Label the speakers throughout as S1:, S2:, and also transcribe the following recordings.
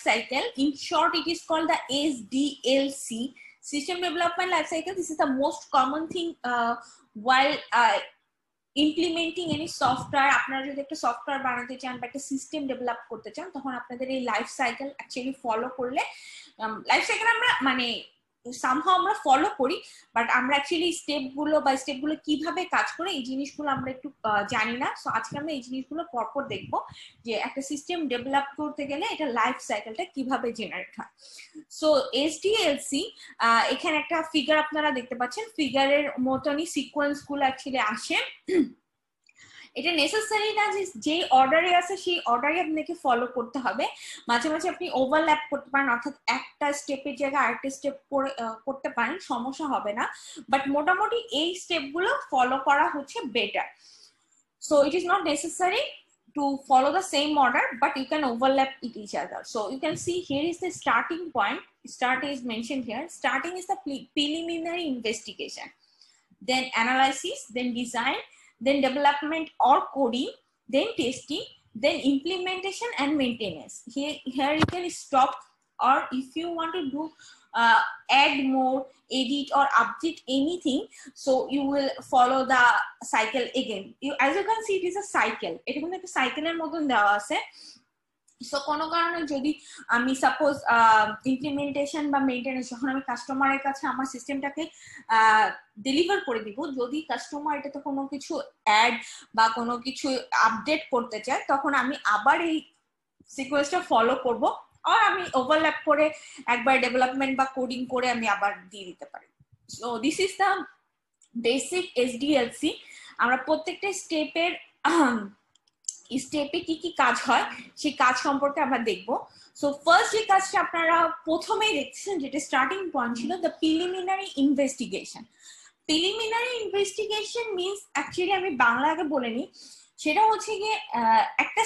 S1: cycle. In short, it is called the SDLC, System Development Life Cycle. This is the most common thing while implementing any software. আপনারা যদি একটা software বানাতে চান বা একটা system develop করতে চান, তখন আপনাদের এই লাইফ সাইকেল অ্যাকচুয়ালি ফলো করলে, লাইফ সাইকেল আমরা মানে সামহাও আমরা ফলো করি, বাট আমরা অ্যাকচুয়ালি স্টেপগুলো কিভাবে কাজ করে এই জিনিসগুলো আমরা একটু জানি না। সো আজকে আমরা এই জিনিসগুলো পরপর দেখবো যে একটা সিস্টেম ডেভেলপ করতে গেলে এটা লাইফ সাইকেলটা কিভাবে জেনারেট হয়। সো এসডিএলসি, এখানে একটা ফিগার আপনারা দেখতে পাচ্ছেন, ফিগারের মতনই সিকোয়েন্স গুলো অ্যাকচুয়ালি আসে। এটা নেসেসারি না যে অর্ডারে আছে সেই অর্ডারে আপনাকে ফলো করতে হবে, মাঝে মাঝে আপনি ওভারল্যাপ করতে পারেন, অর্থাৎ একটা স্টেপের জায়গায় আরেকটা স্টেপ করতে পারেন, সমস্যা হবে না, বাট মোটামুটি এই স্টেপগুলো ফলো করা হচ্ছে better. So it is not necessary to follow the same order, but you can overlap with each other. So you can see here is the starting point. Start is mentioned here. Starting is the preliminary investigation, then analysis, then design, then development or coding, then testing, then implementation and maintenance. Here you can stop, or if you want to do add more, edit or update anything, so you will follow the cycle again. As you can see, it is a cycle. এটা কিন্তু একটা সাইকেলের মতন দেওয়া আছে। So কোনো কারণে যদি আমি সাপোজ ইমপ্লিমেন্টেশন বা মেইনটেনেন্স যখন আমি কাস্টমারের কাছে আমার সিস্টেমটাকে ডেলিভার করে দিব, যদি কাস্টমার এটাতে কোনো কিছু অ্যাড বা কোনো কিছু আপডেট করতে চায়, তখন আমি আবার এই সিকোয়েন্সটা ফলো করব, আর আমি ওভারল্যাপ করে একবার ডেভেলপমেন্ট বা কোডিং করে আমি আবার দিয়ে দিতে পারি। So this is the basic SDLC. আমরা প্রত্যেকটা স্টেপে কি কি কাজ হয় সেই কাজ সম্পর্কে আমরা দেখবো। সো ফার্স্ট যে কাজটা আপনারা প্রথমেই দেখছেন, যেটা স্টার্টিং পয়েন্ট ছিল, the preliminary investigation. Preliminary investigation means, actually আমি বাংলা আগে বলে নিই, সেটা হচ্ছে গিয়ে একটা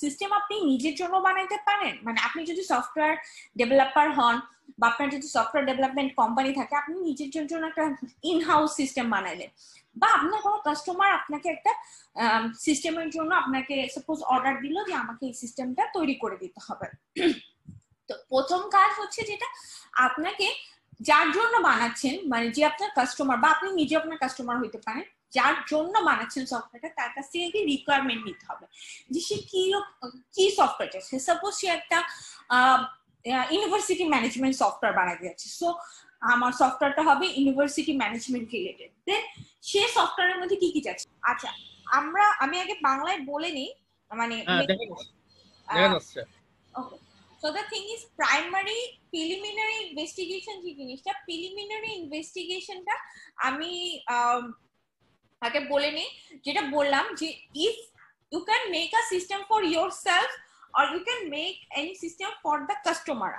S1: সিস্টেম আপনি নিজের জন্য বানাইতে পারেন, মানে আপনি যদি সফটওয়্যার ডেভেলপার হন বা আপনার যদি সফটওয়্যার ডেভেলপমেন্ট কোম্পানি থাকে, আপনি নিজের জন্য একটা ইন হাউস সিস্টেম বানাইলেন, বা আপনার কোনো কাস্টমার আপনাকে একটা সিস্টেমের জন্য আপনাকে সাপোজ অর্ডার দিল যে আমাকে এই সিস্টেমটা তৈরি করে দিতে হবে। তো প্রথম কাজ হচ্ছে যেটা আপনাকে যার জন্য বানাচ্ছেন, মানে যে আপনার কাস্টমার বা আপনি নিজে আপনার কাস্টমার হইতে পারেন, যার জন্য বানাচ্ছেন সফটওয়্যারটা, তার কাছ থেকে কি রিকোয়ারমেন্ট নিতে হবে যে সে কি সফটওয়্যার চাচ্ছে। সাপোজ সে একটা ইউনিভার্সিটি ম্যানেজমেন্ট সফটওয়্যার বানাতে যাচ্ছে, সো আমার সফটওয়্যারটা হবে ইউনিভার্সিটি ম্যানেজমেন্ট রিলেটেড। দেন সে সফটওয়্যারের মধ্যে কি কি চাচ্ছে। আচ্ছা, আমি আগে বাংলায় বলে নিই, মানে ওকে। So the thing is, preliminary investigation যে জিনিসটা, preliminary investigation টা আমি আগে বলে নিই, যেটা বললাম যে if you can make a system for yourself or you can make any system for the customer.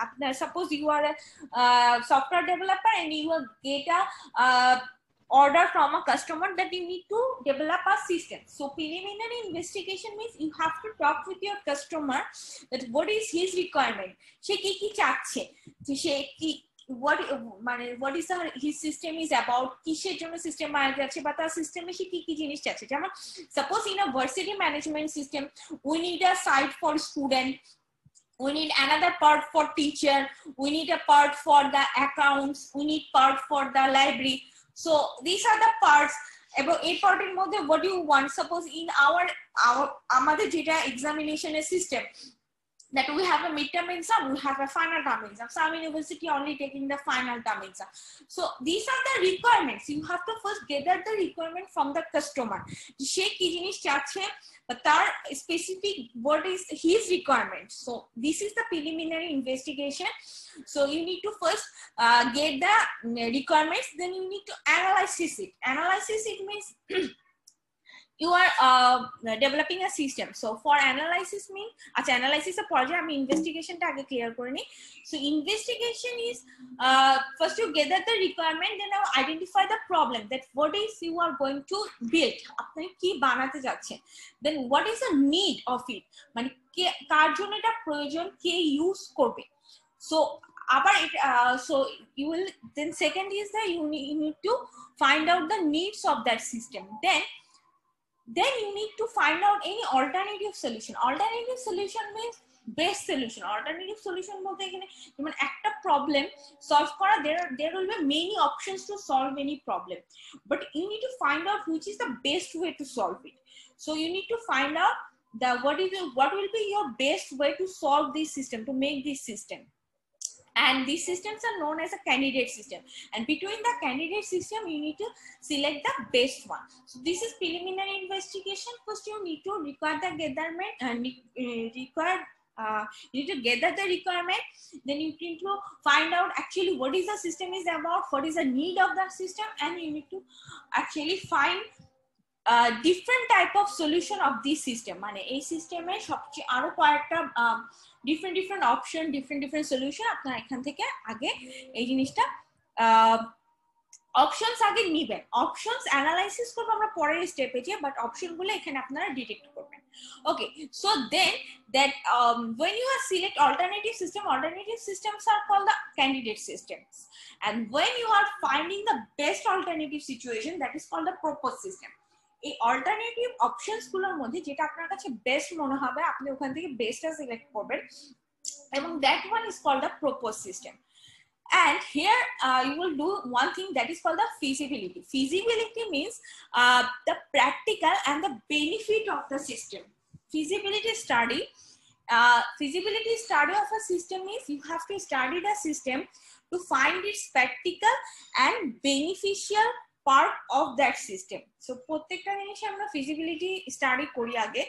S1: Suppose you are a software developer and you will get a order from a customer that you need to develop a system. So preliminary investigation means you have to talk with your customer that what is his requirement, she ki chacche, she ki what is his system is about, কিসের জন্য system বানাতে যাচ্ছে, বা তার সিস্টেমে সে কি কি জিনিস চাচ্ছে। যেমন suppose in a varsity management system we need a site for student, we need another part for teacher, we need a part for the accounts, we need part for the library. So these are the parts. এবং এই পার্টের মধ্যে what do you want, suppose in our আমাদের যেটা এক্সামিনেশনের system, that we have a midterm exam, we have a final term exam. Some university only taking the final term exam. So these are the requirements. You have to first gather the requirement from the customer. she ki jinish chache, tar specific what is his requirement. So this is the preliminary investigation. So you need to first get the requirements, then you need to analyze it. Analysis it means you are developing a system. So for analysis mean, acha analysis er pore ami investigation ta age clear kore ni. So investigation is first you gather the requirement, then you identify the problem, that what is you are going to build, apni ki banate jacchen, then what is the need of it, mane kar jonno eta proyojon, ke use korbe. So abar so you will, then second is that you need to find out the needs of that system. Then you need to find out any alternative solution. Alternative solution means best solution. Alternative solution বলতে এখানে যেমন একটা problem solve করা, there will be many options to solve any problem, but you need to find out which is the best way to solve it. So you need to find out what will be your best way to solve this system, to make this system. And these systems are known as a candidate system, and between the candidate system you need to select the best one. So this is preliminary investigation. First you need to require the gatherment and you need to gather the requirement. Then you need to find out actually what is the system is about, what is the need of the system, and you need to actually find different type of solution of this system. মানে এই সিস্টেমে সবচেয়ে আরো কয়েকটা different option, different solution আপনারা এখান থেকে আগে এই জিনিসটা অপশনস আগে নিবেন। অপশনস অ্যানালাইসিস করব আমরা পরের স্টেপে যে, বাট অপশন গুলো এখানে আপনারা ডিটেক্ট করবেন। Okay, so then that when you are select alternative systems are called the candidate systems, and when you are finding the best alternative situation, that is called the proposed system. এই alternative options গুলোর মধ্যে যেটা আপনার কাছে best মনে হবে আপনি ওখান থেকে বেস্টটা সিলেক্ট করবেন, এবং that one is called the propose system. And here you will do one thing that is called the feasibility. Feasibility means the practical and the benefit of the system. Feasibility study of a system means you have to study the system to find its practical and beneficial part of that system. So প্রত্যেকটা জিনিস আমরা feasibility study করি আগে,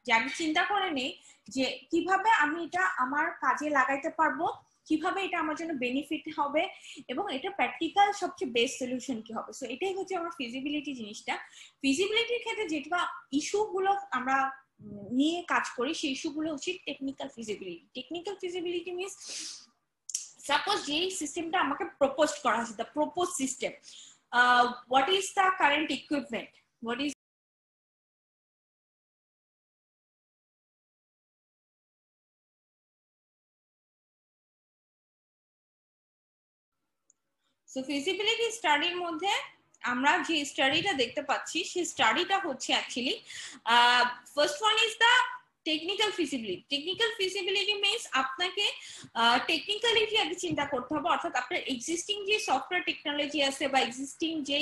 S1: যে আমি চিন্তা করে নেই যে কিভাবে আমি এটা আমার কাজে লাগাইতে পারবো, কিভাবে এটা আমার জন্য বেনিফিট হবে, এবং এটা প্র্যাকটিক্যাল সবচেয়ে বেস্ট সলিউশন কি হবে। সো এটাই হচ্ছে আমার ফিজিবিলিটি জিনিসটা। ফিজিবিলিটির ক্ষেত্রে যেটা ইস্যুগুলো আমরা নিয়ে কাজ করি সেই ইস্যুগুলো হচ্ছে technical feasibility. Technical feasibility means suppose যেই সিস্টেমটা আমাকে প্রপোজ করা হচ্ছে, the propose system, what is the current equipment, what is so feasibility স্টাডির মধ্যে আমরা যে স্টাডিটা দেখতে পাচ্ছি সেই স্টাডিটা হচ্ছে actually first one is the technical feasibility. Technical feasibility means আপনাকে টেকনিক্যালিটি আগে চিন্তা করতে হবে, অর্থাৎ আপনার এক্সিস্টিং যে সফটওয়্যার টেকনোলজি আছে বা এক্সিস্টিং যে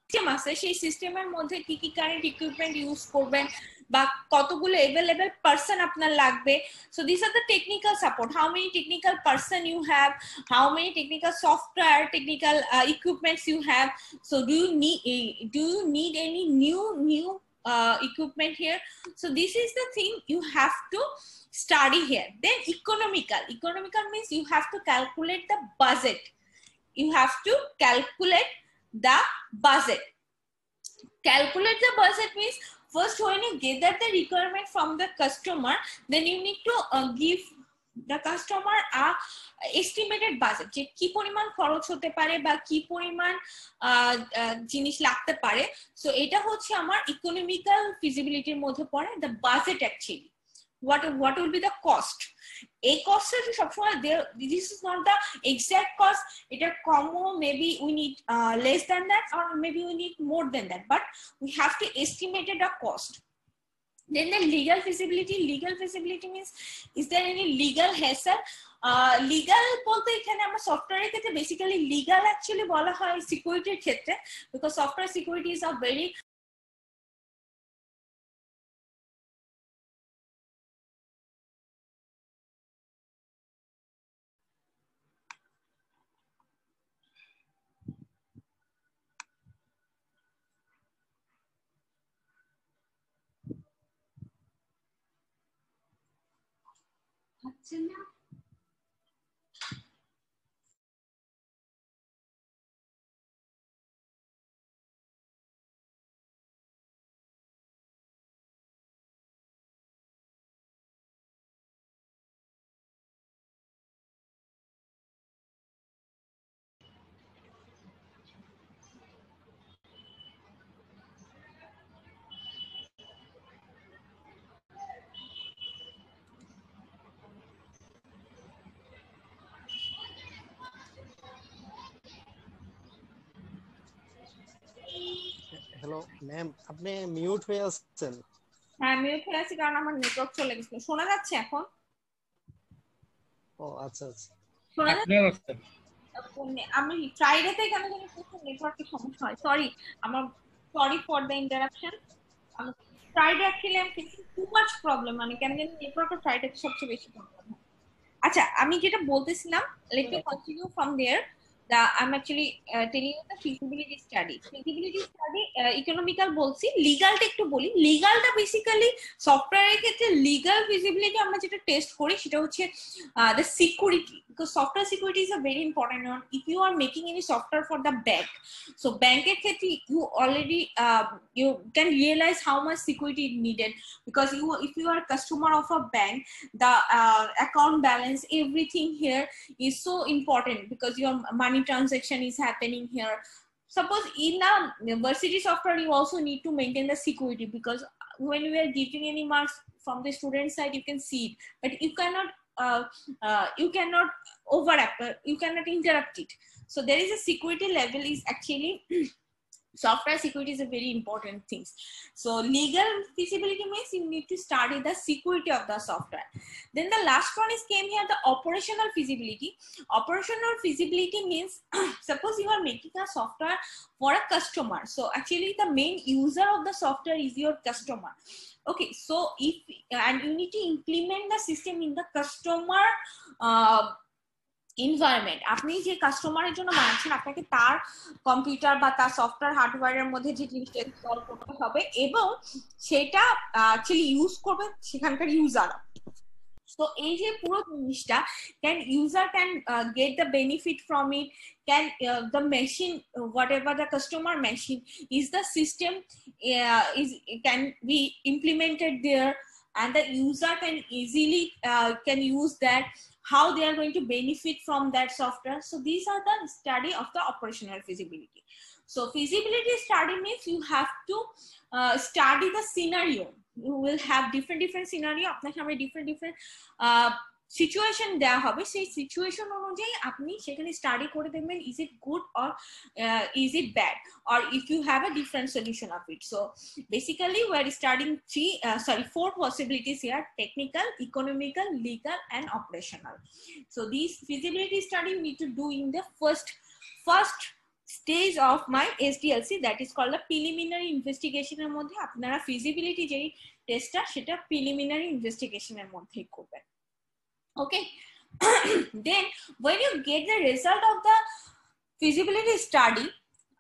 S1: সিস্টেম আছে সেই সিস্টেমের মধ্যে কি কি কারেন্ট ইকুইপমেন্ট ইউজ করবেন বা কতগুলো অ্যাভেলেবল পারসন আপনার লাগবে। So this are the technical support, how many technical person you have, how many technical software, technical equipments you have. So do you need any new equipment here? So this is the thing you have to study here. Then economical means you have to calculate the budget. You have to calculate the budget. Calculate the budget means first when you gather the requirement from the customer, then you need to give the customer a estimated budget, যে কি পরিমাণ খরচ হতে পারে বা কি পরিমাণ জিনিস লাগতে পারে। সো এটা হচ্ছে আমার ইকোনমিক্যাল ফিজিবিলিটির মধ্যে পড়ে, the budget actually what will be the cost. এই কস্টটা সবসময় this is not the exact cost, এটা কমও, maybe we need less than that or maybe we need more than that, but we have to estimate a cost. Then the legal feasibility means is there any legal hassle? Legal বলতে এখানে আমরা সফটওয়্যারের ক্ষেত্রে basically legal actually বলা হয় সিকিউরিটির ক্ষেত্রে, because software security is a very আচ্ছা না।
S2: হ্যালো ম্যাম, আপনি মিউট হয়ে আছেন।
S1: হ্যাঁ মিউট হয়ে আছি কারণ আমার নেটওয়ার্ক চলে গেছিল। শোনা যাচ্ছে এখন?
S2: ও আচ্ছা আচ্ছা,
S1: শোনা যাচ্ছে? আমি ফ্রাইডেতে কেন জানি প্রচুর নেটওয়ার্কের সমস্যা হয়, সরি আমার, sorry for the interruption. Friday actually I am facing too much problem, মানে কেন জানি নেটওয়ার্কের ফ্রাইডে সবচেয়ে বেশি প্রবলেম হয়। আচ্ছা আমি যেটা বলতেছিলাম, let me continue from there. I'm actually telling you the feasibility study. Feasibility study economical বলছি, লিগ্যালটা একটু বলি। লিগ্যালটা বেসিক্যালি সফটওয়্যারের ক্ষেত্রে লিগ্যাল ফিজিবিলিটি আমরা যেটা টেস্ট করি সেটা হচ্ছে the security, because software security is a very important one. If you are making any software for the bank, so bank-এর ক্ষেত্রে you already you can realize how much security is needed, because if you are a customer of a bank, the account balance, everything here is so important because your money transaction is happening here. Suppose in a university software you also need to maintain the security, because when we are giving any marks from the student side you can see it, but you cannot you cannot interrupt it. So there is a security level is actually software security is a very important thing. So legal feasibility means you need to study the security of the software. Then the last one is came here, the operational feasibility. Operational feasibility means suppose you are making a software for a customer, so actually the main user of the software is your customer. Okay, so if and you need to implement the system in the customer environment. আপনি যে কাস্টমারের জন্য বানাচ্ছেন আপনাকে তার computer বা তার software হার্ডওয়্যারের মধ্যে যে জিনিসটা ইনস্টল করতে হবে এবং সেটা অ্যাকচুয়ালি ইউজ করবে সেখানকার ইউজার। So এই যে পুরো জিনিসটা, can user can get the benefit from it, can the machine whatever the customer machine is, the system is can be implemented there and the user can easily can use that, how they are going to benefit from that software. So these are the study of the operational feasibility. So feasibility study means you have to study the scenario. You will have different scenario, আপনার সামনে different situation দেওয়া হবে, সেই situation অনুযায়ী আপনি সেখানে study করে দেখবেন is it good or is it bad, or if you have a different solution of it. So basically we are studying four possibilities here: technical, economical, legal and operational. So these feasibility study you need to do in the first stage of my SDLC, that is called the preliminary investigation এর মধ্যে আপনারা feasibility যেই টেস্টটা সেটা preliminary investigation এর মধ্যেই করবেন। Okay. Then when you get the result of the feasibility study,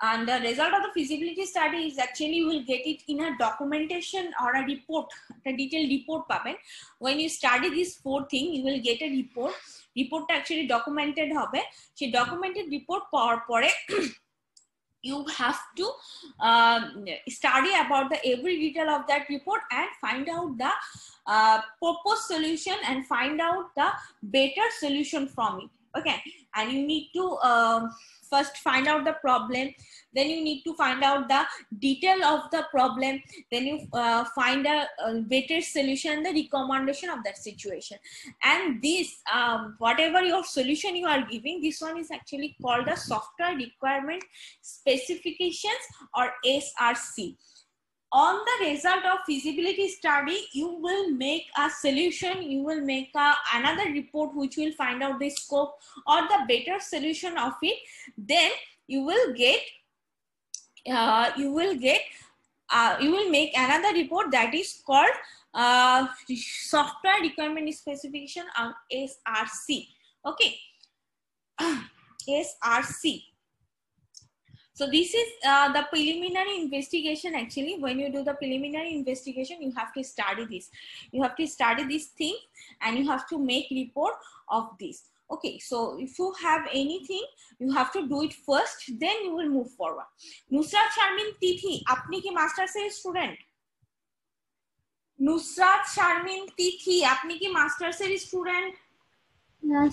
S1: and the result of the feasibility study is actually you will get it in a documentation or a report, a detailed report পাবেন। When you study this four thing you will get a report. Report actually documented হবে, সেই documented report পাওয়ার পরে you have to study about the every detail of that report and find out the proposed solution and find out the better solution from it. Okay, and you need to first find out the problem, then you need to find out the detail of the problem, then you find a better solution, the recommendation of that situation. And this whatever your solution you are giving, this one is actually called a software requirement specifications or SRC. On the result of feasibility study you will make a solution, you will make another report which will find out the scope or the better solution of it. Then you will make another report that is called software requirement specification on SRC. Okay. SRC. So this is the preliminary investigation. Actually when you do the preliminary investigation you have to study this, you have to study this thing and you have to make report of this. Okay, so if you have anything you have to do it first, then you will move forward. Nusrat Sharmin Tithi, apni ki masters er student? Nusrat Sharmin Tithi, apni ki masters er student?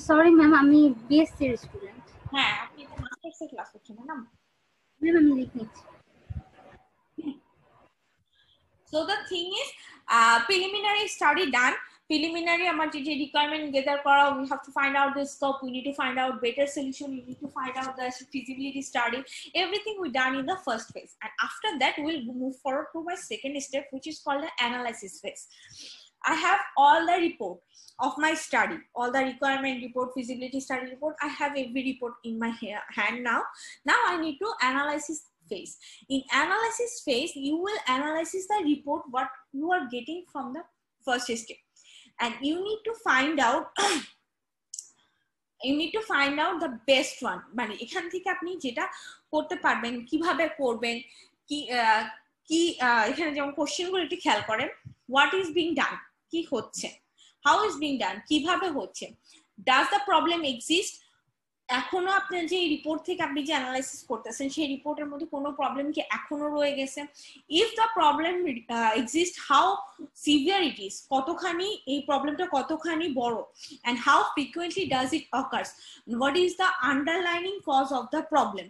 S3: Sorry ma'am, আমি BSc এর student.
S1: হ্যাঁ আপনি তো masters এর class করছেন না?
S3: Ma'am আমি লিখেছি।
S1: So the thing is preliminary study done, preliminary আমার যে requirement gather করা, we have to find out the scope, we need to find out better solution, we need to find out the feasibility study, everything we done in the first phase. And after that we'll move forward to my second step, which is called the analysis phase. I have all the report of my study, all the requirement report, feasibility study report. I have every report in my hand now. Now I need to analysis phase. In analysis phase, you will analyze the report what you are getting from the first step, and you need to find out the best one. মানে এখান থেকে আপনি যেটা করতে পারবেন, কিভাবে করবেন, কি এখানে যেমন কোশ্চেনগুলো একটু খেয়াল করেন, what is being done, কি হচ্ছে, how is being done, কিভাবে হচ্ছে, does the problem exist, এখনো আপনার যে রিপোর্ট থেকে আপনি যে অ্যানালাইসিস করতেছেন সেই রিপোর্টের মধ্যে কোনো প্রবলেম কি এখনো রয়ে গেছে, if the problem exist how severe it is, কতখানি এই প্রবলেমটা কতখানি বড়, and how frequently does it occurs, what is the underlying cause of the problem.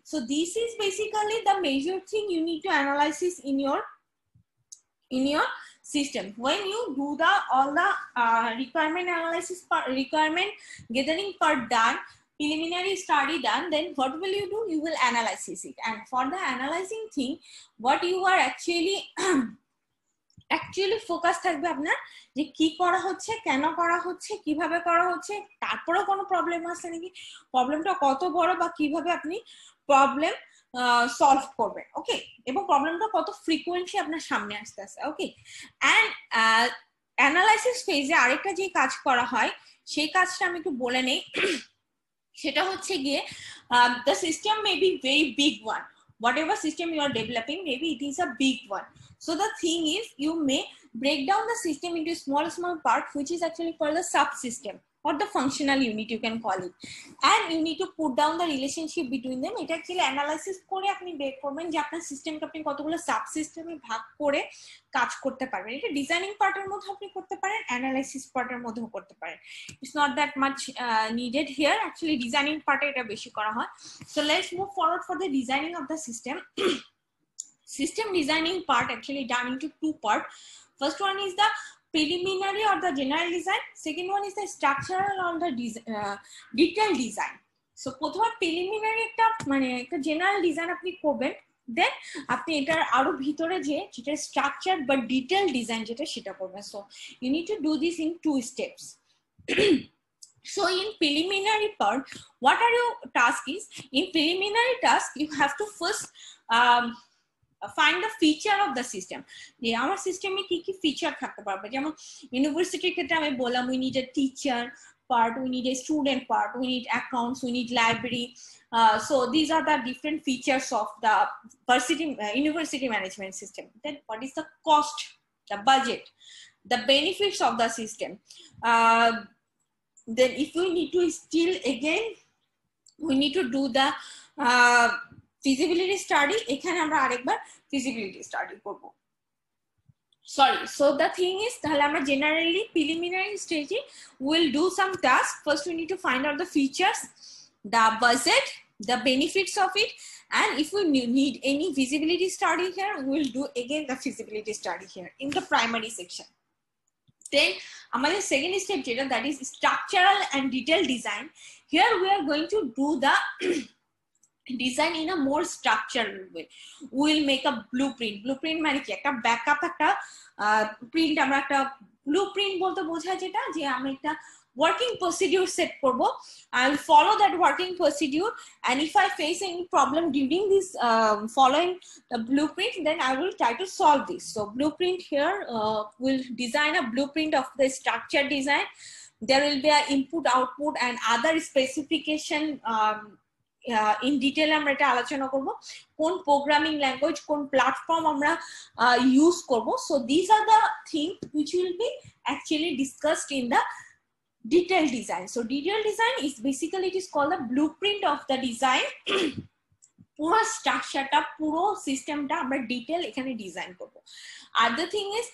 S1: So this is basically the major thing you need to analyze in your system. When you do all the requirement analysis part, requirement gathering part done, preliminary study done, then what will you do? You will analyze it. And for the analyzing thing, what you are actually focus থাকবে আপনার যে কি করা হচ্ছে, কেন করা হচ্ছে, কিভাবে করা হচ্ছে, তারপরে কোনো প্রবলেম আছে নাকি, প্রবলেমটা কত বড় বা কিভাবে আপনি প্রবলেম সলভ করবেন, ওকে, এবং প্রবলেমটা কত ফ্রিকোয়েন্টলি আপনার সামনে আসতেছে, ওকে। এন্ড অ্যানালাইসিস ফেজে আরেকটা যে কাজ করা হয় সেই কাজটা আমি একটু বলে নেই, সেটা হচ্ছে গিয়ে the system may be very big one, whatever system you are developing, maybe it is a big one. So the thing is, you may break down the system into small part, which is actually called the subsystem or the functional unit, you can call it, and you need to put down the relationship between them. এটা actually analysis করে আপনি বের করবেন যে আপনার সিস্টেমটা আপনি কতগুলো সাবসিস্টেমে ভাগ করে কাজ করতে পারবেন। এটা ডিজাইনিং পার্টের মধ্যে আপনি করতে পারেন, অ্যানালাইসিস পার্টের মধ্যেও করতে পারেন। It's not that much needed here, actually designing পার্টে এটা বেশি করা হয়। So let's move forward for the designing of the system. System designing part actually done into two parts. First one is the preliminary or the general design. Second one is the structural or the detailed design. So প্রথমে preliminary একটা মানে একটা general design আপনি করবেন, দেন আপনি এটার আরো ভিতরে যে যেটা স্ট্রাকচার বা ডিটেইল ডিজাইন যেটা সেটা করবেন। So you need to do this in two steps. So in preliminary part, what are your task is, in preliminary task you have to first find the feature of the system. যে আমার সিস্টেমে কি কি feature থাকতে পারবে, যেমন ইউনিভার্সিটির ক্ষেত্রে আমি বললাম we need a teacher part, we need a student part, we need accounts, we need library. So these are the different features of the university management system. Then what is the cost, the budget, the benefits of the system. Then if we need to still again we need to do the feasibility study. এখানে আমরা আরেকবার feasibility study করব। Sorry, so the thing is তাহলে আমরা generally preliminary stage will do some tasks. First we need to find out the features, the budget, the benefits of it, and if we need any feasibility study here, we will do again the feasibility study here in the primary section. Then আমাদের second step যেটা, that is structural and detailed design. Here we are going to do the design in a more structured way. We will make a blueprint. Blueprint মানে কি, একটা backup একটা print, আমরা একটা blueprint বলতে বোঝায় যেটা যে আমি একটা working procedure set করব. I will follow that working procedure, and if I face any problem during this following the blueprint, then I will try to solve this. So blueprint here will design a blueprint of the structure design. There will be an input, output, and other specification. In detail আমরা এটা আলোচনা করব, কোন programming language, কোন platform আমরা use করব. So these are the things which will be actually discussed in the detailed design. So detailed design is basically, it is called the blueprint of the design. পুরো স্ট্রাকচারটা, পুরো সিস্টেমটা আমরা detail এখানে design করব। আর the thing is,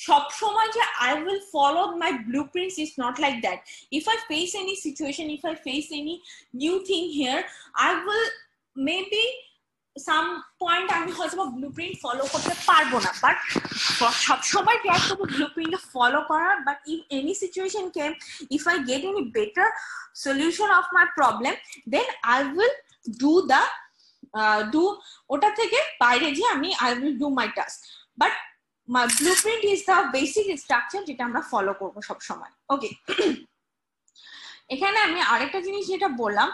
S1: সব সময় যে I will follow my blueprints is not like that. If I face any situation, if I face any new thing here, I will maybe some point আমি হয়তো blueprint follow করতে পারবো না, but সবসময় try করবো ব্লুপ্রিন্ট ফলো করার। But if any situation came, if I get any better solution of my problem, then I will do ওটা থেকে বাইরে গিয়ে আমি I will do my task. But my blueprint is the basic structure যেটা আমরা follow করবো সবসময়। ওকে, এখানে আমি আরেকটা জিনিস যেটা বললাম,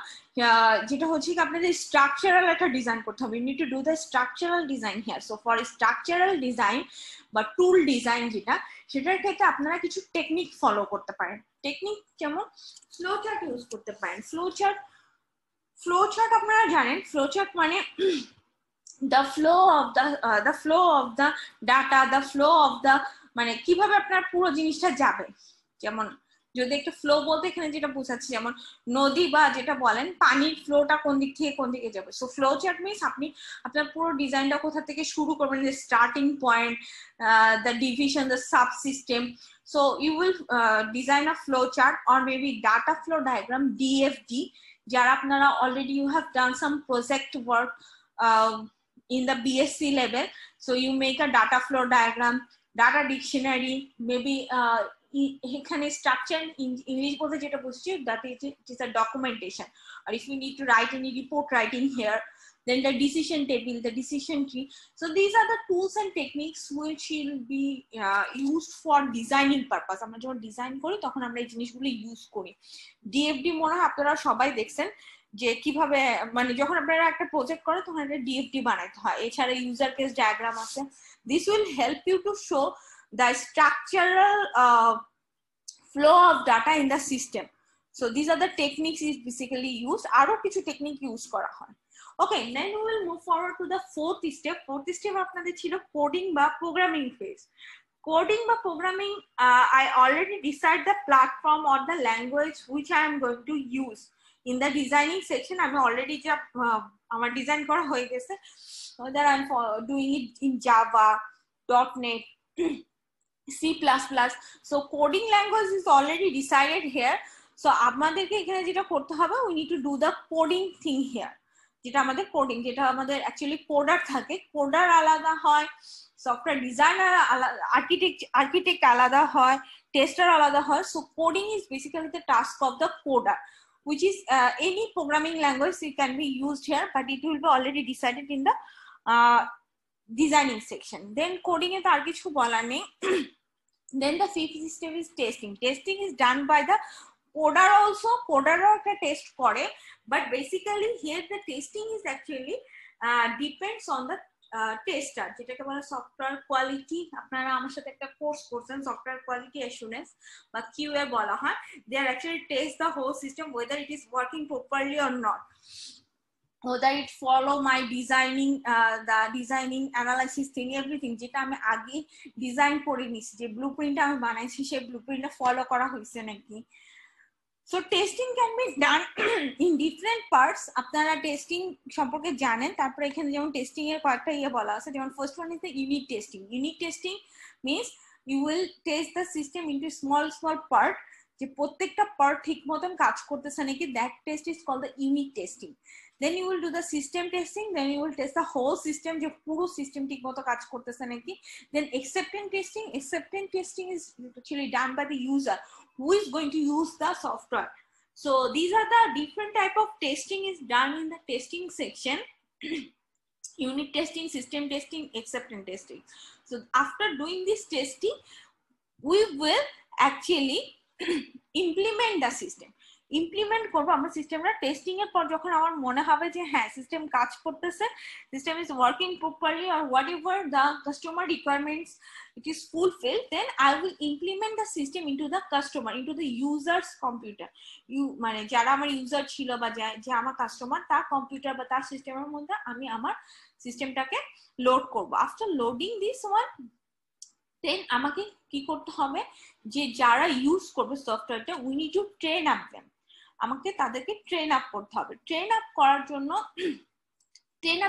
S1: যেটা হচ্ছে কি আপনাদের স্ট্রাকচারাল একটা ডিজাইন করতে হবে। You need to do the structural design here. So for structural design বা টুল ডিজাইন যেটা, সেটার ক্ষেত্রে আপনারা কিছু টেকনিক ফলো করতে পারেন। টেকনিক যেমন ফ্লো চার্ট ইউজ করতে পারেন। ফ্লো চার্ট আপনারা জানেন, ফ্লো চার্ট মানে the flow of the data, the flow of the মানে কিভাবে আপনার পুরো জিনিসটা যাবে। যেমন যদি একটা ফ্লো বলতে এখানে যেটা বোঝাচ্ছি, যেমন নদী বা যেটা বলেন পানির ফ্লোটা কোন দিক থেকে কোন দিকে যাবে। সো ফ্লো চার্ট মিনস আপনি আপনার পুরো ডিজাইনটা কোথা থেকে শুরু করবেন, যে starting point, the division, the sub system. So you will design a flow chart or maybe data flow diagram, DFD, যারা আপনারা already you have done some project work in the BSc level. So you make a data flow diagram, data dictionary, maybe এখানে structure English বলতে যেটা বুঝছি, that is a documentation, or if you need to write any report writing here, then the decision table, the decision tree. So these are the tools and techniques which will be used for designing purpose. আমরা যখন design করি তখন আমরা এই জিনিসগুলো use করি। DFD মনে হয় আপনারা সবাই দেখছেন যে কিভাবে, মানে যখন আপনারা একটা প্রজেক্ট করেন তখন একটা DFD বানাইতে হয়। এছাড়া ইউজার কেস ডায়াগ্রাম আছে। This will help you to show the structural flow of data in the system. So these are the techniques is basically used. আরো কিছু টেকনিক ইউজ করা হয়। Okay, then we will move forward to the fourth step. Fourth step আপনাদের ছিল coding বা programming phase. Coding বা programming, I already decide the platform or the language which I am going to use. In the designing section আমি already যা আমার design করা হয়ে গেছে, that I'm doing it in Java, .NET, C++. So coding language is already decided here. So আপনাদেরকে এখানে যেটা করতে হবে, we need to do the coding thing here. যেটা আমাদের কোডিং, যেটা আমাদের অ্যাকচুয়ালি কোডার থাকে, কোডার আলাদা হয়, সফটওয়্যার ডিজাইনার আর্কিটেক্ট আলাদা হয়, টেস্টার আলাদা হয়। So coding is basically the task of the coder, which is any programming language it can be used here, but it will be already decided in the designing section. Then coding এ তার কিছু বলার নেই। Then the fifth step is testing. Testing is done by the coder also. Coder একটা test করে, but basically here the testing is actually depends on the tester, যেটাকে বলে software quality. আপনারা আমার সাথে একটা কোর্স করছেন সফটওয়্যার কোয়ালিটি অ্যাসুরেন্স বা QA বলা হয়। they are actually test the whole system whether it is working properly or not, whether it follow my designing the designing analysis thing, everything যেটা আমি আগে ডিজাইন করে নিছি, যে ব্লুপ্রিন্ট আমি বানাইছি সেই ব্লুপ্রিন্টটা ফলো করা হয়েছে নাকি। So testing can be done in different parts. আপনারা টেস্টিং সম্পর্কে জানেন। তারপরে এখানে যেমন টেস্টিং এর কয়েকটা বলা আছে, যেমন first one is the unit testing. Unit testing means you will test the system into small part, যে প্রত্যেকটা পার্ট ঠিক মতন কাজ করতেছে নাকি, that test is called the unit testing. Then you will do the system testing, then you will test the whole system, যে পুরো system ঠিক মতো কাজ করতেছে নাকি। Then acceptance testing is actually done by the user who is going to use the software. So these are the different type of testing is done in the testing section. Unit testing, system testing, acceptance testing. So after doing this testing, we will actually implement the system. Implement করবো আমরা সিস্টেমটা। Testing এর পর যখন আমার মনে হবে যে হ্যাঁ সিস্টেম কাজ করতেছে, system is working properly or whatever the customer requirements it is fulfilled, then I will implement the system into the customer, into the user's computer. মানে যারা আমার ইউজার ছিল বা যে আমার কাস্টমার, তার কম্পিউটার বা তার সিস্টেমের মধ্যে আমি আমার সিস্টেমটাকে লোড করব। আফটার লোডিং দিস ওয়ান, দেন আমাকে কি করতে হবে, যে যারা ইউজ করবে সফটওয়্যারটা, we need to train up them. আমাকে তাদেরকে ট্রেন আপ করতে হবে। ট্রেন আপ করার জন্য, ট্রেন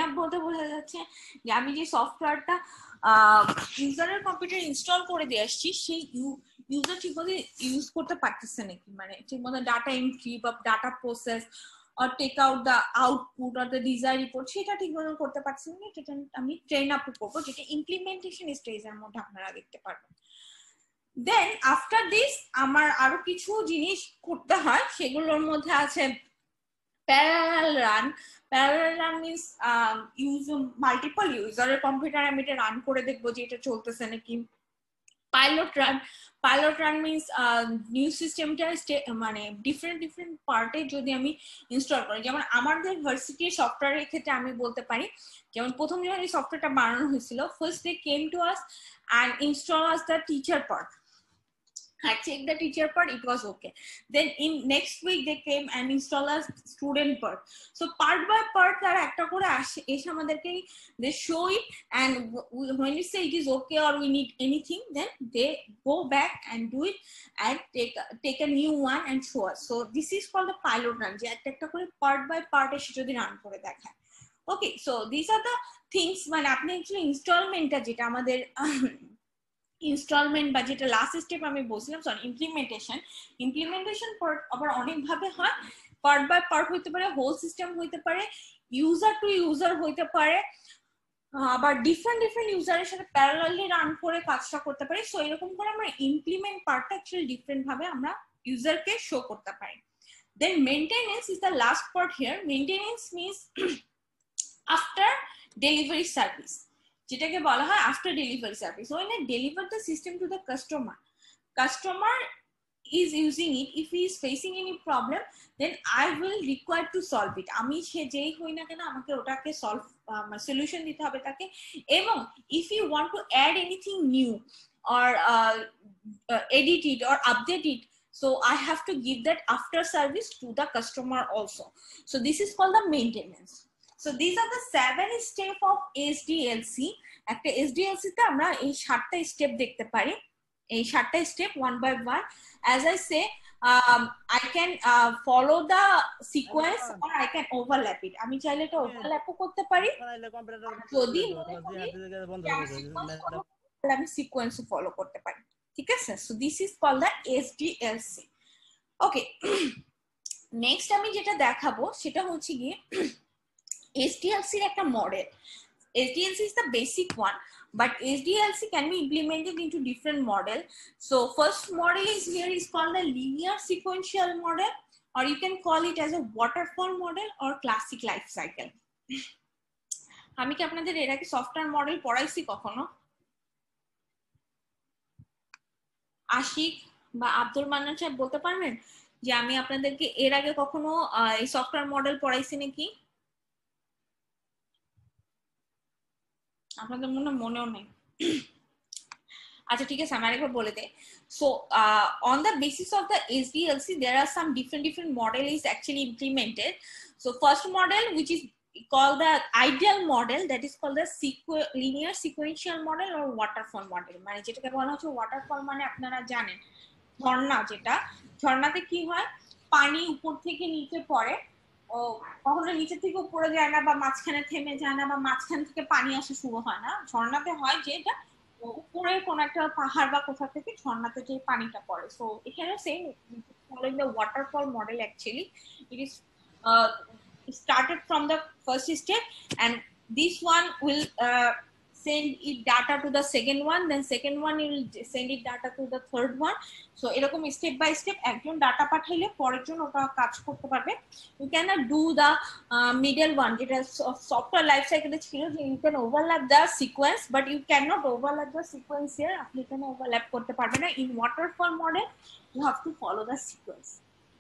S1: আপ বলতে বোঝা যাচ্ছে যে আমি যে সফটওয়্যারটা ইউজারের কম্পিউটার ইনস্টল করে দিয়ে আসছি, সেই ইউজার ঠিকমতো ইউজ করতে পারতেছে নাকি, মানে ঠিকমতো ডাটা এন্ট্রি বা data process or take out the output or the desired report সেটা ঠিকভাবে করতে পারছি না, এটা আমি ট্রেন আপ করব, যেটা ইমপ্লিমেন্টেশন স্টেজের মধ্যে আপনারা দেখতে পারবেন। দেন আফটার দিস আমার আরো কিছু জিনিস করতে হয়, সেগুলোর মধ্যে আছে parallel run. Parallel run means use multiple ইউজারের কম্পিউটার আমি এটা রান করে দেখবো যে এটা চলতেছে নাকি। পাইলট রান মিন্স নিউ সিস্টেমটা মানে ডিফারেন্ট পার্টে যদি আমি ইনস্টল করি, যেমন আমাদের ভার্সিটির সফটওয়্যারের ক্ষেত্রে আমি বলতে পারি, যেমন প্রথম যখন এই সফটওয়্যারটা বানানো হয়েছিল, first they came to us and install us the teacher part. I checked the teacher part, it was okay. Then in next week they came and install us student part. So part by part তারা একটা করে এসে আমাদেরকে they show it, and when we say it is okay or we need anything, then they go back and do it and take a new one and show us. So this is called the pilot run, যে একটা করে part by part এসে যদি run করে দেখায়। Okay, so these are the things, মানে আপনি actually ইনস্টলমেন্টটা যেটা আমাদের ইনস্টলমেন্ট বা যেটা লাস্ট স্টেপ আমি বলছিলাম, সরি ইমপ্লিমেন্টেশন পার্ট আবার অনেক ভাবে হয়, পার্ট বাই পার্ট হইতে পারে, হোল সিস্টেম হইতে পারে, ইউজার টু ইউজার হইতে পারে, আবার ডিফারেন্ট ইউজারের সাথে প্যারালালি রান করে কাজটা করতে পারি। সো এরকম করে আমরা ইমপ্লিমেন্ট পার্টটা অ্যাকচুয়ালি ডিফারেন্ট ভাবে আমরা ইউজারকে শো করতে পারি। Then maintenance is the last part here. Maintenance means after delivery service, যেটাকে বলা হয় after delivery service. when I deliver the system to the customer is using it, if he is facing any problem, then I will require to solve it. আমি সে যেই হই না কেন আমাকে ওটাকে সলভ সলিউশন দিতে হবে তাকে। এবং if you want to add anything new or edit it or update it, so I have to give that after service to the customer also. So this is called the maintenance. So these are the 7 steps of SDLC. একটা SDLC তে আমরা এই 7টা step দেখতে পারি, এই 7টা step one by one. As I say, I can follow the sequence or I can overlap it. আমি চাইলে এটা overlap করতে পারি, যদি আমি সিকোয়েন্স ফলো করতে পারি, ঠিক আছে? So this is called the SDLC. Okay, next আমি যেটা দেখাবো সেটা হচ্ছে গিয়ে SDLC এর একটা model. SDLC is the basic one, but SDLC can be implemented into different model. So first model is here is called the linear sequential model, or you can call it as a waterfall model or classic life cycle. আমি কি আপনাদের এর আগে software model পড়াইছি কখনো? আশিক বা আব্দুল মান্নান সাহেব বলতে পারবেন যে আমি আপনাদেরকে এর আগে কখনো এই সফটওয়্যার মডেল পড়াইছি নাকি? আপনাদের মনেও নেই? আচ্ছা ঠিক আছে, আমি আরেকবার বলে দেই। So on the basis of the SDLC there are some different model is actually implemented. So first model, which is called the ideal model, that is called the linear sequential model or waterfall model. মানে যেটাকে বলা হচ্ছে waterfall, মানে আপনারা জানেন ঝর্ণা, যেটা ঝর্ণাতে কি হয়, পানি উপর থেকে নিচে পড়ে, ও কখনো নিচে থেকে উপরে যায় না, বা মাঝখানে থেমে যায় না, বা মাঝখান থেকে পানি আসা শুরু হয় না। ঝর্ণাতে হয় যে এটা উপরে কোন একটা পাহাড় বা কোথা থেকে ঝর্ণাতে যে পানিটা পড়ে। সো এখানে same following the waterfall model, actually it is started from the first step, and this one will send it data to the second one, then second one will send it data to the third one. So এরকম step by step একজন data পাঠাইলে পরের জন ওটা কাজ করতে পারবে। You cannot do the middle one, যেটা software life সাইকেলে ছিল, যে you can overlap the sequence but you cannot overlap the sequence here, আপনি এখানে overlap করতে পারবে না। In waterfall model you have to follow the sequence.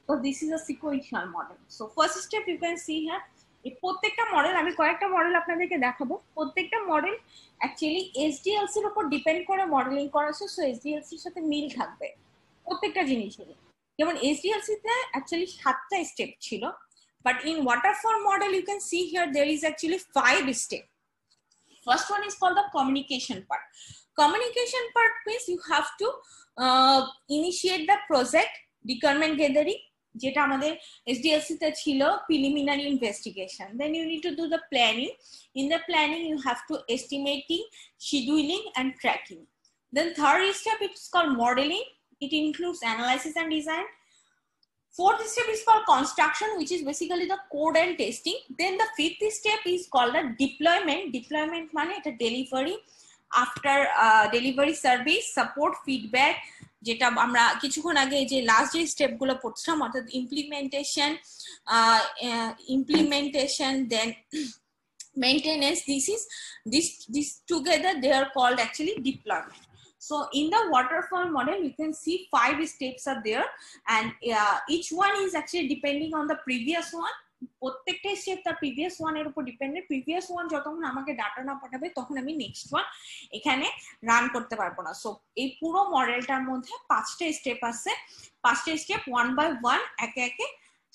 S1: So this is a sequential model. So first step you can see here, এই প্রত্যেকটা model, আমি কয়েকটা model আপনাদেরকে দেখাবো, প্রত্যেকটা মডেল অ্যাকচুয়ালি SDLC এর উপর ডিপেন্ড করে মডেলিং করা আছে। সো SDLC এর সাথে মিল থাকবে প্রত্যেকটা জিনিসের। যেমন SDLC তে অ্যাকচুয়ালি 7টা স্টেপ ছিল, but in waterfall model you can see here there is actually 5 step. First one is called the communication part. Communication part means you have to initiate the project, requirement gathering, যেটা আমাদের SDLC তে ছিল preliminary investigation. Then you need to do the planning. In the planning you have to estimating, scheduling and tracking. Then third step, it's called modeling. It includes analysis and design. Fourth step is called construction, which is basically the code and testing. Then the fifth step is called the deployment. Deployment মানে এটা delivery, after delivery service, support, feedback, যেটা আমরা কিছুক্ষণ আগে যে last যে step গুলো পড়ছিলাম, অর্থাৎ implementation, then maintenance. This together they are called actually deployment. So in the waterfall model, you can see 5 steps are there, and each one is actually depending on the previous one. প্রত্যেকটা step তার previous one এর উপর dependent. Previous one যতক্ষণ আমাকে data না পাঠাবে তখন আমি নেক্সট ওয়ান এখানে রান করতে পারবো না। সো এই পুরো মডেলটার মধ্যে 5টা স্টেপ আছে, 5টা স্টেপ ওয়ান বাই ওয়ান একে একে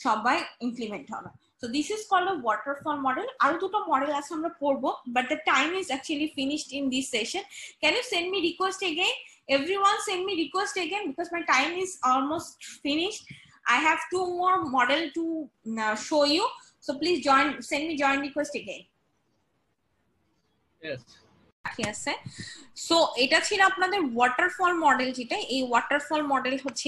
S1: সবাই ইমপ্লিমেন্ট হবে। So this is called a waterfall model. আরো দুটো মডেল আছে আমরা পড়বো, but the time is actually finished in this session. Can you send me request again? Everyone send me request again, because my time is almost finished. I have 2 more model to show you. So please send me join request again.
S2: Yes.
S1: Yes, sir. So এটা ছিল আপনাদের waterfall model. যেটা এই waterfall model হচ্ছে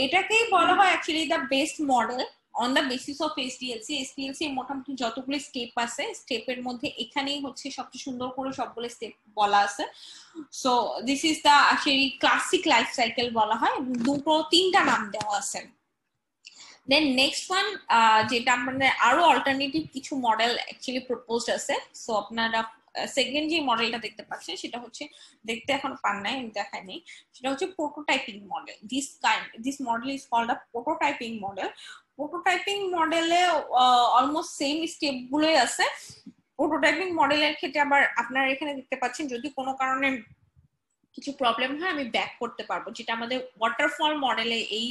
S1: এটাকেই বলা হয় actually the best model on the basis of SDLC. SDLC মোটামুটি যতগুলো স্টেপ আছে, স্টেপের মধ্যে এখানেই হচ্ছে সবচেয়ে সুন্দর করে সবগুলো স্টেপ বলা আছে। So this is the actually classic life cycle বলা হয়, দুটো 3টা নাম দেওয়া আছে। দেন নেক্সট ওয়ান যেটা আপনাদের আরো অল্টারনেটিভ কিছু মডেল অ্যাকচুয়ালি প্রপোজড আছে। সো আপনারা সেকেন্ড যে মডেলটা দেখতে পাচ্ছেন সেটা হচ্ছে, দেখতে এখন পান নাই, আমি দেখাই নেই, সেটা হচ্ছে prototyping model. This model is called a prototyping model. Prototyping মডেলে অলমোস্ট সেম স্টেপ গুলোই আছে। প্রোটোটাইপিং মডেলের ক্ষেত্রে আবার আপনারা এখানে দেখতে পাচ্ছেন যদি কোনো কারণে কিছু প্রবলেম হয় আমি ব্যাক করতে পারবো, যেটা আমাদের ওয়াটারফল মডেলে এই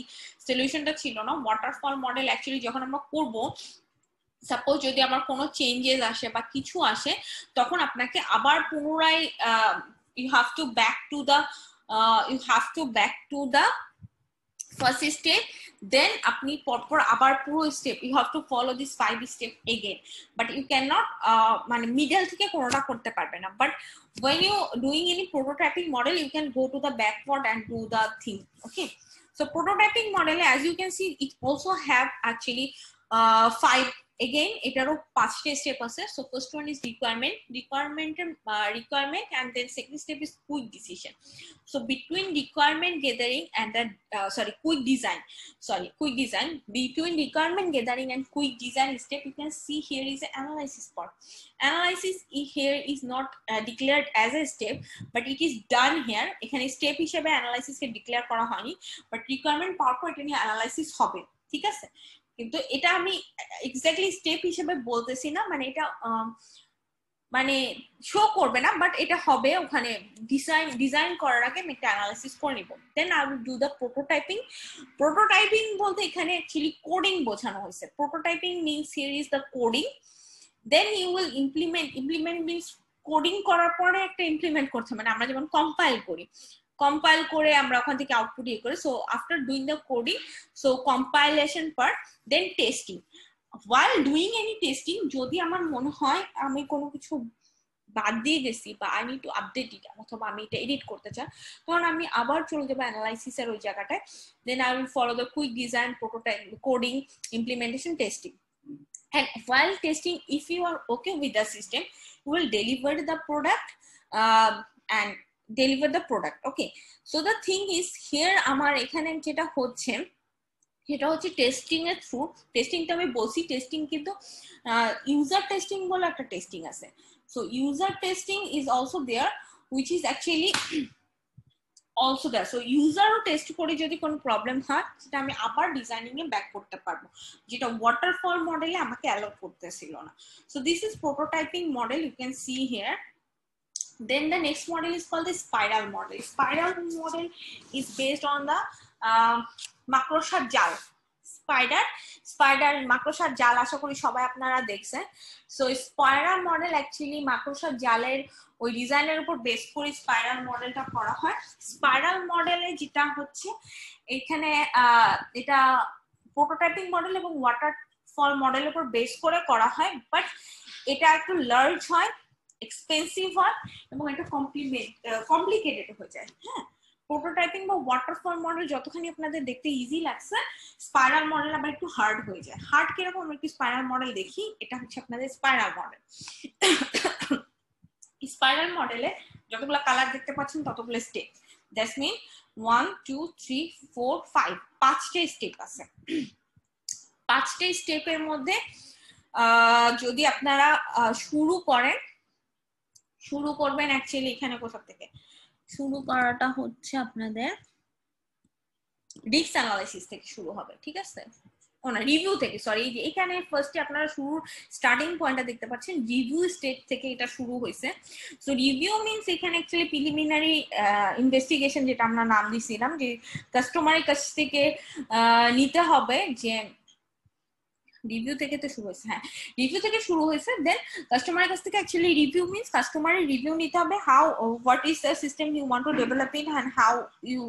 S1: সলিউশনটা ছিল না। ওয়াটারফল মডেল অ্যাকচুয়ালি যখন আমরা করব, সাপোজ যদি আমার কোনো চেঞ্জেস আসে বা কিছু আসে, তখন আপনাকে আবার পুনরায় you have to back to the first step, then আপনি পরপর আবার পুরো step you have to follow this 5 step again, but you cannot মানে মিডল থেকে কোনোটা করতে পারবে না। but when you doing any prototyping model, you can go to the backward and do the thing. Okay, so prototyping model, as you can see, it also have actually 5 again এটারও 5টা step আছে। So first one is requirement and then second step is quick decision. So between requirement gathering and the quick design, between requirement gathering and quick design step, you can see here is an analysis part. Analysis here is not declared as a step, but it is done here. এখানে step হিসেবে analysis কে declare করা হয়নি, but requirement পাওয়ার পর এটা নিয়ে analysis হবে, ঠিক আছে? কিন্তু এটা আমি এক্স্যাক্টলি স্টেপ হিসেবে বলতেছি না, মানে এটা মানে শো করবে না, বাট এটা হবে। ওখানে ডিজাইন করার আগে আমি একটা অ্যানালাইসিস করে নিব। Then I will do the prototyping বলতে এখানে অ্যাকচুয়ালি কোডিং বোঝানো হয়েছে। Prototyping means here is the coding, then you will implement means coding করার পরে একটা ইমপ্লিমেন্ট করতে, মানে আমরা যেমন কম্পাইল করে আমরা ওখান থেকে আউটপুট করি। So after doing the coding, so compilation part, then testing. while doing any testing, যদি আমার মনে হয় আমি কোনো কিছু বাদ দিয়ে গেছি বা আই নিড টু আপডেট ইট, অথবা আমি এটা এডিট করতে চাই, তখন আমি আবার চলে যাবো অ্যানালাইসিস এর ওই জায়গাটায়। Then I will follow the quick design, prototype, coding, implementation, testing. And while testing, if you are okay with the system, you will deliver the product and deliver the product. Okay, so the thing is here আমার এখানে যেটা হচ্ছে সেটা হচ্ছে testing এর through. Testing তো আমি বলছি, টেস্টিং কিন্তু ইউজার টেস্টিং বলে একটা টেস্টিং আছে। So user testing is also there, which is actually also there. So ইউজারও টেস্ট করে যদি কোনো প্রবলেম হয়, সেটা আমি আবার ডিজাইনিং এ ব্যাক করতে পারবো, যেটা ওয়াটারফল মডেলে আমাকে অ্যালাউ করতেছিল না। So this is prototyping model, you can see here. Then the next model is called the spiral model. Spiral model is based on the মাকড়সার জাল। স্পাইডার মাকড়সার জাল আশা করি সবাই আপনারা দেখছেন। সো স্পাইরাল মডেল অ্যাকচুয়ালি মাকড়সার জালের ওই ডিজাইনের উপর বেস করে স্পাইরাল মডেলটা করা হয়। স্পাইরাল মডেলে যেটা হচ্ছে এখানে এটা প্রোটোটাইপিং মডেল এবং ওয়াটারফল মডেলের উপর বেস করে করা হয়, বাট এটা একটু লার্জ হয়, এক্সপেন্সিভ হয় এবং এটা কমপ্লিকেটেড হয়ে যায়। হ্যাঁ, প্রোটোটাইপিং বা ওয়াটারফল মডেল যতখানি আপনাদের দেখতে ইজি লাগছে, স্পাইরাল মডেল আবার একটু হার্ড হয়ে যায়। হার্ড কিরকম, আমরা একটু স্পাইরাল মডেল দেখি। এটা হচ্ছে আপনাদের স্পাইরাল মডেল। স্পাইরাল মডেলে যতগুলো কালার দেখতে পাচ্ছেন ততগুলো স্টেপ, দ্যাটস মিন 1 2 3 4 5, 5টা স্টেপ আছে। 5টা স্টেপের মধ্যে যদি আপনারা শুরু করবেন অ্যাকচুয়ালি এখানে কোথা থেকে শুরু করাটা হচ্ছে আপনাদের রিস্ক অ্যানালাইসিস থেকে শুরু হবে, ঠিক আছে? না, রিভিউ থেকে, সরি, এখানে ফার্স্টে আপনারা শুরু স্টার্টিং পয়েন্টটা দেখতে পাচ্ছেন, রিভিউ স্টেজ থেকে এটা শুরু হয়েছে। সো রিভিউ মিনস এখানে অ্যাকচুয়ালি প্রিলিমিনারি ইনভেস্টিগেশন, যেটা আমরা নাম দিয়েছিলাম, যে কাস্টমারের কাছ থেকে নিতে হবে যে রিভিউ থেকে তো শুরু হয়েছে, হ্যাঁ রিভিউ থেকে শুরু হয়েছে। দেন কাস্টমারের কাছ থেকে অ্যাকচুয়ালি রিভিউ মিনস কাস্টমারের রিভিউ নিতে হবে, how what is the system you want to develop in and how you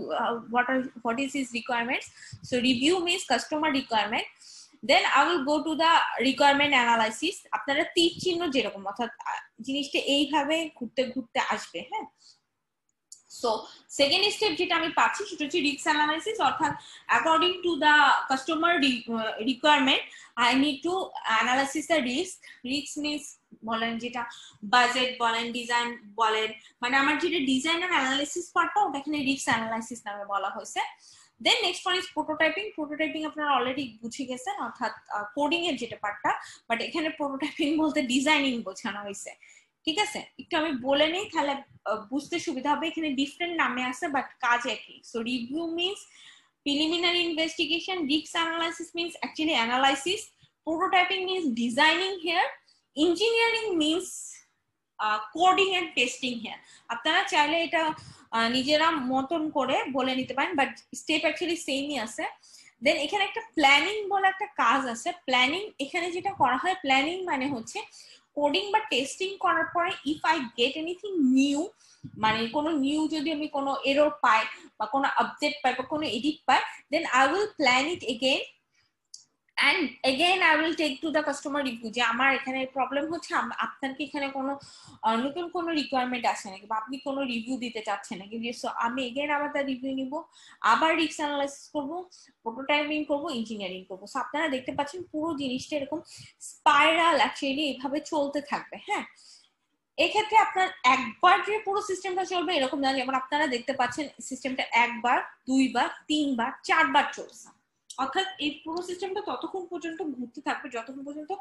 S1: what is his requirements. So review means customer requirement. Then I will go to the requirement analysis. আপনারা তীর চিহ্ন যেরকম, অর্থাৎ জিনিসটা এইভাবে ঘুরতে ঘুরতে আসবে, হ্যাঁ। সো সেকেন্ড স্টেপ যেটা আমি পাচ্ছি সেটা হচ্ছে রিস্ক অ্যানালাইসিস, অর্থাৎ according to the customer requirement I need to analysis the risk. Risk means বলেন যেটা বাজেট বলেন, ডিজাইন বলেন, মানে আমার যেটা ডিজাইন আর অ্যানালাইসিস পার্টটা ওটা এখানে রিস্ক অ্যানালাইসিস নামে বলা হয়েছে। Then next one is prototyping. Prototyping আপনারা অলরেডি বুঝে গেছেন, অর্থাৎ কোডিং এর যেটা পার্টটা, বাট এখানে প্রোটোটাইপিং বলতে ডিজাইনিং বোঝানো হয়েছে, ঠিক আছে? একটু আমি বলে নিই তাহলে বুঝতে সুবিধা হবে। এখানে ডিফারেন্ট নামে আছে বাট কাজ একই। So review means preliminary investigation, risk analysis means actually analysis, prototyping means designing here, engineering means coding and testing here. আপনারা চাইলে এটা নিজেরা মতন করে বলে নিতে পারেন, বাট স্টেপ অ্যাকচুয়ালি সেমই আছে। দেন এখানে একটা প্ল্যানিং বলে একটা কাজ আছে। প্ল্যানিং এখানে যেটা করা হয়, প্ল্যানিং মানে হচ্ছে কোডিং বা টেস্টিং করার পরে if I gate anything new, মানে কোনো নিউ যদি আমি কোনো এরর পাই বা কোনো আপডেট পাই বা কোনো এডিট পাই, then I will plan it again and again I will take to the customer review যে আমার এখানে প্রবলেম হচ্ছে, আপনার কি এখানে কোনো নতুন কোনো রিকোয়ারমেন্ট আছে নাকি বা আপনি কোনো রিভিউ দিতে চাচ্ছেন নাকি। সো আমি এগেইন আবার তার রিভিউ নিব, আবার রিস্ক অ্যানালাইসিস করব, প্রোটোটাইপিং করব, ইঞ্জিনিয়ারিং করব। সো আপনারা দেখতে পাচ্ছেন পুরো জিনিসটা এরকম স্পাইরাল অ্যাকচুয়ালি এইভাবে চলতে থাকবে, হ্যাঁ। এক্ষেত্রে আপনার একবার যে পুরো সিস্টেমটা চলবে এরকম না, যেমন আপনারা দেখতে পাচ্ছেন সিস্টেমটা একবার, দুইবার, তিনবার, চারবার চলছে, অর্থাৎ এই পুরো সিস্টেমটা ততক্ষণ পর্যন্ত ঘুরতে থাকবে যতক্ষণ পর্যন্ত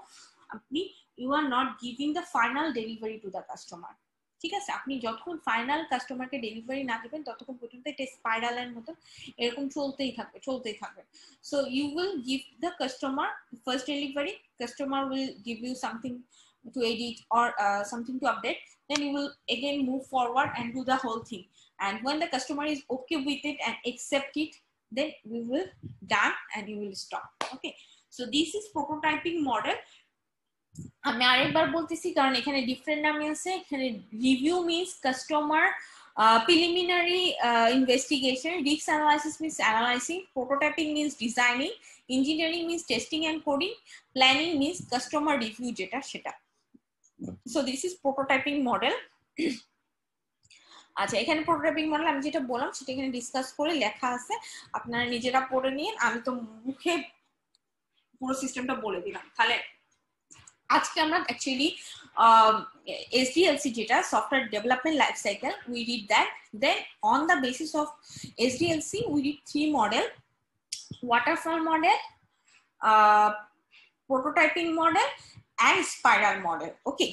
S1: আপনি you are not giving the final delivery to the customer, ঠিক আছে? আপনি যতক্ষণ ফাইনাল কাস্টমারকে ডেলিভারি না দিবেন ততক্ষণ পর্যন্ত এটা স্পাইরালের মতো এরকম চলতেই থাকবে। So you will give the customer first delivery, customer will give you something to edit or something to update, then you will again move forward and do the whole thing, and when the customer is okay with it and accept it, then we will done and you will stop. Okay, so this is prototyping model. আমি আরেকবার বলতেছি কারণ এখানে different নামে আছে। এখানে review means customer, preliminary investigation, risk analysis means analyzing, prototyping means designing, engineering means testing and coding, planning means customer review যেটা সেটা। So this is prototyping model. আচ্ছা, এখানে প্রোটোটাইপিং মডেল আমি যেটা বললাম সেটা এখানে ডিসকাস করে লেখা আছে, আপনারা নিজেরা পড়ে নিন। আমি তো মুখে পুরো সিস্টেমটা বলে দিলাম। তাহলে আজকে আমরা অ্যাকচুয়ালি SDLC যেটা software development life cycle, we read that. Then on the basis of SDLC we read 3 model: waterfall model, prototyping model and spiral model. Okay,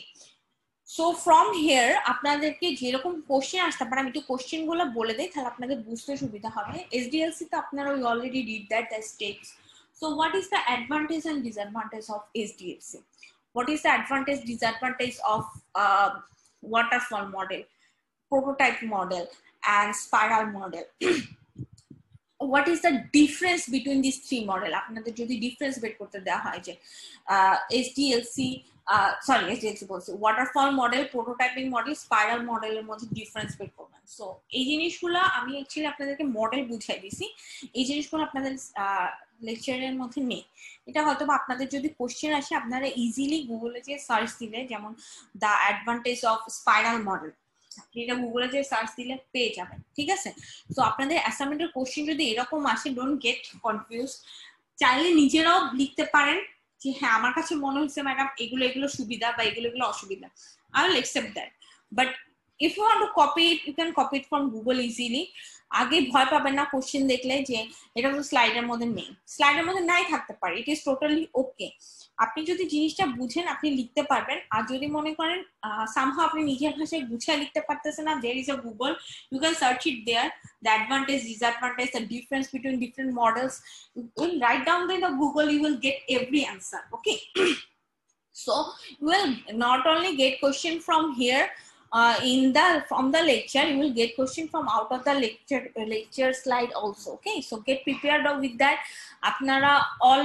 S1: so from here আপনাদেরকে যেরকম কোশ্চেন আসতে পারে আমি একটু কোশ্চেন গুলো বলে দেই তাহলে আপনাদের বুঝতে সুবিধা হবে। SDLC তে আপনারা we already did that, the steps. So what is the advantage and disadvantage of SDLC? What is the advantage disadvantage of waterfall model, prototype model and spiral model? What is the difference between these 3 model? আপনাদের যদি difference বের করতে দেওয়া হয় যে SDLC বলছি, waterfall model, prototyping model, spiral মডেলের মধ্যে ডিফারেন্স বের করবেন। সো এই জিনিসগুলো আমি অ্যাকচুয়ালি আপনাদেরকে মডেল বুঝাই দিছি, এই জিনিসগুলো আপনাদের লেকচারের মধ্যে নেই। এটা হয়তো আপনাদের যদি কোশ্চেন আসে আপনারা ইজিলি গুগলে যে সার্চ দিলে, যেমন the advantage of spiral model, আপনি এটা গুগলে যে সার্চ দিলে পেয়ে যাবেন, ঠিক আছে? তো আপনাদের অ্যাসাইনমেন্টের কোশ্চেন যদি এরকম আসে, ডোন্ট গেট কনফিউজ, চাইলে নিজেরাও লিখতে পারেন যে হ্যাঁ আমার কাছে মনে হচ্ছে ম্যাডাম এগুলো এগুলো সুবিধা বা এগুলো এগুলো অসুবিধা, I will accept that. But if you want to copy it, you can copy it from Google easily. আগে ভয় পাবেন না কোশ্চেন দেখলে যে এটা তো স্লাইডের মধ্যে নেই, স্লাইডের মধ্যে নাই থাকতে পারে, ইট ইজ টোটালি ওকে। আপনি যদি জিনিসটা বুঝেন আপনি লিখতে পারবেন, আর যদি মনে করেন সামহাও আপনি নিজের ভাষায় গুছিয়ে লিখতে পারতেছেন না, there is a Google, you can search it there, the advantage, disadvantage, the difference between different models, you will write down in the Google, you will get every answer, okay? So you will not only get question from here, from the lecture, you will get question from out of the lecture slide also, okay? So get prepared with that. Apnara all